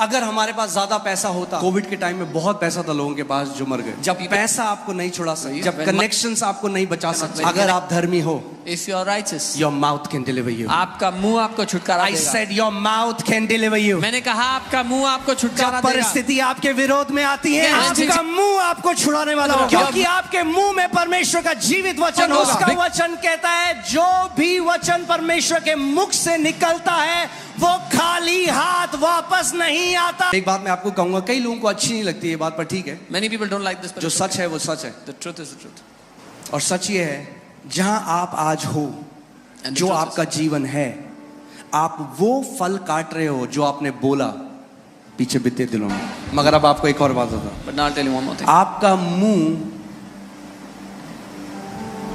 अगर हमारे पास ज्यादा पैसा होता, कोविड के टाइम में बहुत पैसा था लोगों के पास जो मर गए। जब पैसा आपको नहीं छुड़ा सकता, जब कनेक्शंस आपको नहीं बचा सकते, अगर आप धर्मी हो, if you are righteous, your mouth can deliver you. आपका मुंह आपको छुटकारा I देगा। said your mouth can deliver you. मैंने कहा आपका मुंह आपको छुटकारा जब देगा। परिस्थिति आपके विरोध में आती है, आपका मुंह आपको छुड़ाने वाला होगा, क्योंकि आपके मुंह में परमेश्वर का जीवित वचन होगा। उसका वचन कहता है जो भी वचन परमेश्वर के मुख से निकलता है वो खाली हाथ वापस नहीं आता। एक बात मैं आपको कहूंगा, कई लोगों को अच्छी नहीं लगती ये बात, पर ठीक है। Many people don't like this, but जो सच है वो सच है। the truth is the truth. और सच ये है, जहां आप आज हो, And the जो truth आपका जीवन है, आप वो फल काट रहे हो जो आपने बोला पीछे बीते दिनों में। मगर अब आपको एक और बात होता, But now I'll tell you one more thing. आपका मुंह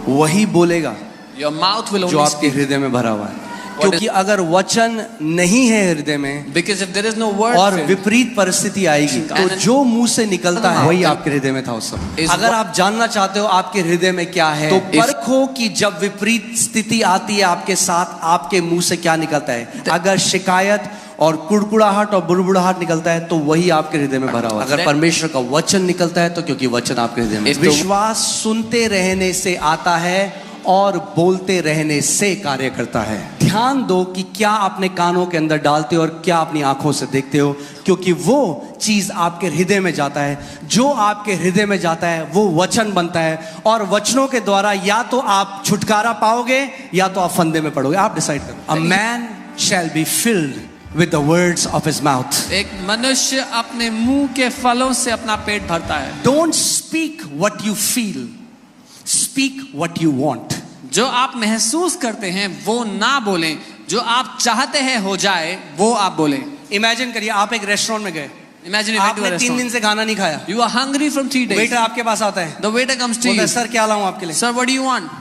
वही बोलेगा Your mouth will जो only आपके speak. हृदय में भरा हुआ है। क्योंकि अगर वचन नहीं है हृदय में, Because if there is no word और filled, विपरीत परिस्थिति आएगी, तो जो मुंह से निकलता है वही आपके हृदय में था उस समय। अगर आप जानना चाहते हो आपके हृदय में क्या है, तो परखो कि जब विपरीत स्थिति आती है आपके साथ, आपके मुंह से क्या निकलता है। अगर शिकायत और कुड़कुड़ाहट और बुड़बुड़ाहट निकलता है तो वही आपके हृदय में भरा हुआ है। अगर परमेश्वर का वचन निकलता है तो क्योंकि वचन आपके हृदय में। विश्वास सुनते रहने से आता है और बोलते रहने से कार्य करता है। ध्यान दो कि क्या अपने कानों के अंदर डालते हो और क्या अपनी आंखों से देखते हो, क्योंकि वो चीज आपके हृदय में जाता है। जो आपके हृदय में जाता है वो वचन बनता है, और वचनों के द्वारा या तो आप छुटकारा पाओगे या तो आप फंदे में पड़ोगे। आप डिसाइड करो। A man shall be filled with the words of his mouth. एक मनुष्य अपने मुंह के फलों से अपना पेट भरता है। Don't speak what you feel, speak what you want. जो आप महसूस करते हैं वो ना बोलें, जो आप चाहते हैं हो जाए वो आप बोलें। इमेजिन करिए आप एक रेस्टोरेंट में गए, Imagine you went to a आपने 3 दिन restaurant. से खाना नहीं खाया, You are hungry from 3 days. Waiter आपके पास आता है, The waiter comes to बोलता है you. सर क्या लाऊं आपके लिए। Sir, what do you want?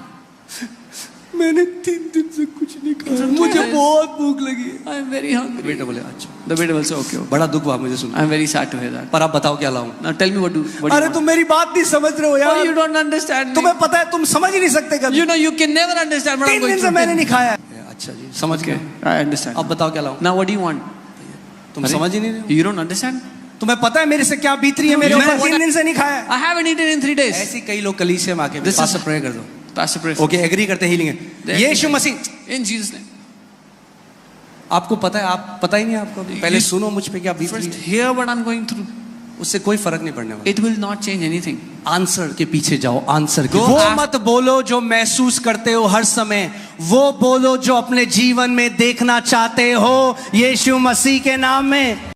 मैंने 3 दिन से कुछ नहीं खाया, मुझे बहुत भूख लगी है। I am very hungry. Waiter बोले अच्छा। The waiter will say, okay. बड़ा दुख हुआ मुझे सुन, I am very sad to hear that. पर आप बताओ क्या लाऊं। Now tell me what do you अरे want? तुम मेरी बात नहीं समझ रहे हो Oh, यार, you don't understand me. तुम्हें पता है तुम समझ ही नहीं सकते कभी। You know you can never understand what I'm 3 going दिन से through. मैंने नहीं खाया। अच्छा जी समझ Okay, गए, I understand. अब बताओ क्या लाऊं। Now what do you want? तुम समझ ही नहीं रहे हो। You don't understand? तुम्हें पता है मेरे से क्या बीत रही है, मेरे ऊपर 3 दिन से नहीं खाया। I haven't eaten in 3 days. ऐसी कई लोग कलीसिया में आके This is- पास्टर प्रे कर दो। Pastor, pray. ओके एग्री करते हीलिंग है। यीशु मसीह, In Jesus' name. आपको पता है, आप पता ही नहीं आपको, पहले सुनो मुझ पे क्या बीत रही First, है, hear what I'm going through. उससे कोई फर्क नहीं पड़ने वाला। It will not change anything. Answer के पीछे जाओ, आंसर के। Go वो after- मत बोलो जो महसूस करते हो हर समय, वो बोलो जो अपने जीवन में देखना चाहते हो यीशु मसीह के नाम में।